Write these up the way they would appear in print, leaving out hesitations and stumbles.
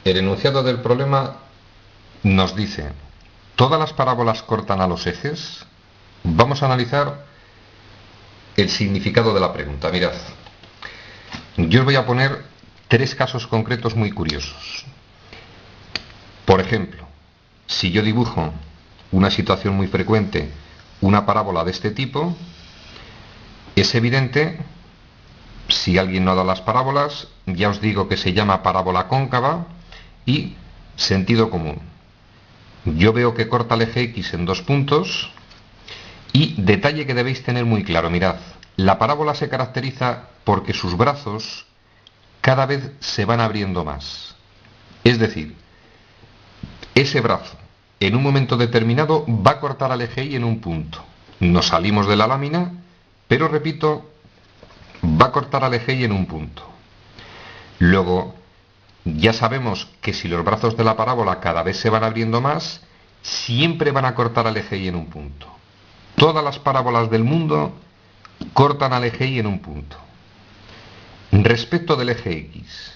El enunciado del problema nos dice: ¿todas las parábolas cortan a los ejes? Vamos a analizar el significado de la pregunta. Mirad, yo os voy a poner tres casos concretos muy curiosos. Por ejemplo, si yo dibujo una situación muy frecuente, una parábola de este tipo, es evidente, si alguien no da las parábolas, ya os digo que se llama parábola cóncava y sentido común. Yo veo que corta el eje X en 2 puntos y detalle que debéis tener muy claro, mirad, la parábola se caracteriza porque sus brazos cada vez se van abriendo más. Es decir, ese brazo en un momento determinado va a cortar al eje Y en un punto. Nos salimos de la lámina, pero repito, va a cortar al eje Y en un punto. Luego, ya sabemos que si los brazos de la parábola cada vez se van abriendo más, siempre van a cortar al eje Y en un punto. Todas las parábolas del mundo cortan al eje Y en un punto. Respecto del eje X,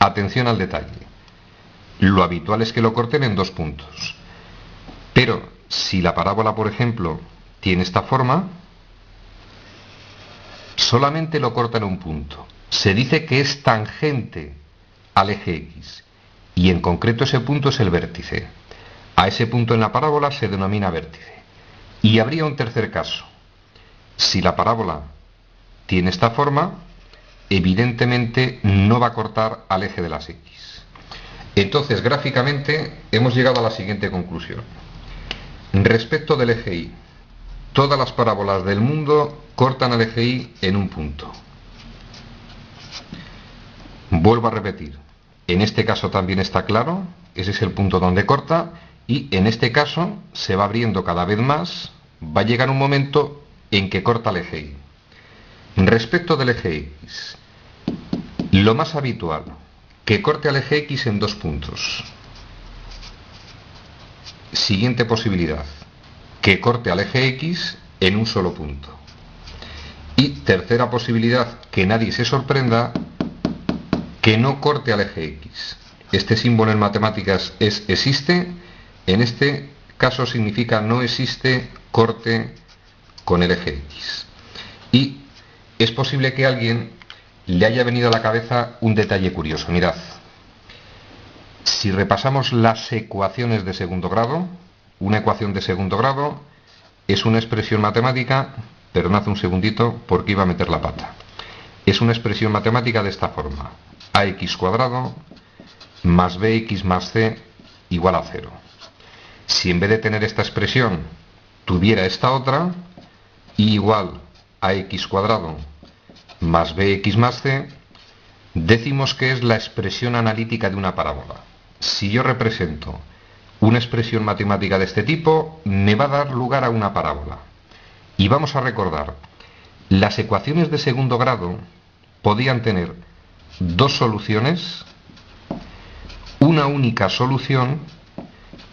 atención al detalle. Lo habitual es que lo corten en 2 puntos. Pero si la parábola, por ejemplo, tiene esta forma, solamente lo corta en un punto. Se dice que es tangente al eje X, y en concreto ese punto es el vértice. A ese punto en la parábola se denomina vértice. Y habría un tercer caso. Si la parábola tiene esta forma, evidentemente no va a cortar al eje de las X. Entonces, gráficamente, hemos llegado a la siguiente conclusión. Respecto del eje Y, todas las parábolas del mundo cortan al eje Y en un punto. Vuelvo a repetir, en este caso también está claro, ese es el punto donde corta, y en este caso se va abriendo cada vez más, va a llegar un momento en que corta el eje Y. Respecto del eje X, lo más habitual, que corte al eje X en 2 puntos. Siguiente posibilidad, que corte al eje X en un solo punto. Y tercera posibilidad, que nadie se sorprenda, que no corte al eje X. Este símbolo en matemáticas es existe, en este caso significa no existe corte con el eje X. Y es posible que a alguien le haya venido a la cabeza un detalle curioso. Mirad, si repasamos las ecuaciones de segundo grado, una ecuación de segundo grado es una expresión matemática, perdonad un segundito porque iba a meter la pata. Es una expresión matemática de esta forma: ax cuadrado más bx más c igual a 0. Si en vez de tener esta expresión tuviera esta otra, y igual a x cuadrado más bx más c, decimos que es la expresión analítica de una parábola. Si yo represento una expresión matemática de este tipo, me va a dar lugar a una parábola. Y vamos a recordar, las ecuaciones de segundo grado podían tener 2 soluciones, una única solución,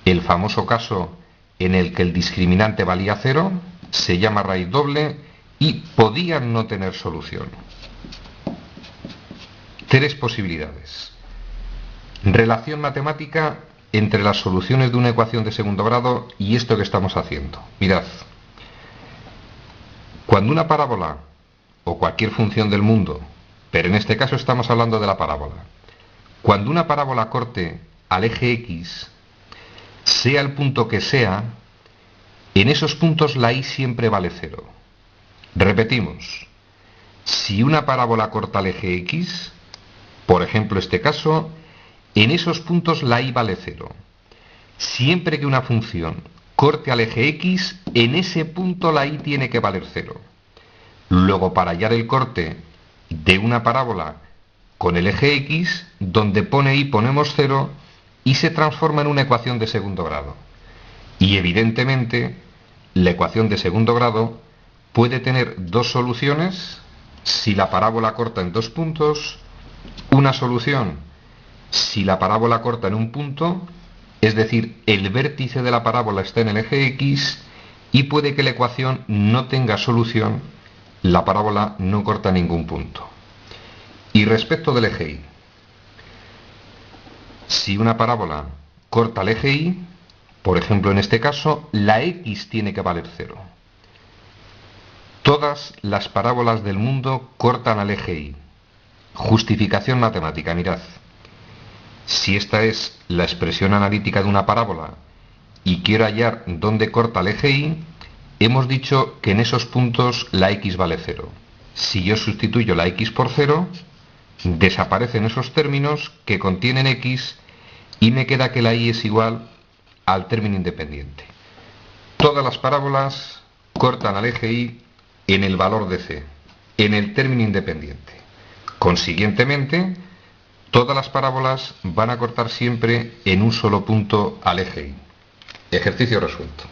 el famoso caso en el que el discriminante valía 0, se llama raíz doble, y podían no tener solución. 3 posibilidades. Relación matemática entre las soluciones de una ecuación de segundo grado y esto que estamos haciendo. Mirad, cuando una parábola o cualquier función del mundo, pero en este caso estamos hablando de la parábola, cuando una parábola corte al eje X, sea el punto que sea, en esos puntos la y siempre vale 0. Repetimos, si una parábola corta al eje X, por ejemplo este caso, en esos puntos la y vale 0. Siempre que una función corte al eje X, en ese punto la y tiene que valer 0. Luego, para hallar el corte de una parábola con el eje X, donde pone y ponemos 0 y se transforma en una ecuación de segundo grado. Y evidentemente, la ecuación de segundo grado puede tener 2 soluciones si la parábola corta en 2 puntos, una solución si la parábola corta en un punto, es decir, el vértice de la parábola está en el eje X, y puede que la ecuación no tenga solución, la parábola no corta ningún punto. Y respecto del eje Y, Si una parábola corta al eje Y, por ejemplo en este caso, la X tiene que valer 0. Todas las parábolas del mundo cortan al eje Y. Justificación matemática, mirad. Si esta es la expresión analítica de una parábola y quiero hallar dónde corta el eje Y, hemos dicho que en esos puntos la X vale 0. Si yo sustituyo la X por 0, desaparecen esos términos que contienen X y me queda que la Y es igual al término independiente. Todas las parábolas cortan al eje Y en el valor de C, en el término independiente. Consiguientemente, todas las parábolas van a cortar siempre en un solo punto al eje Y. Ejercicio resuelto.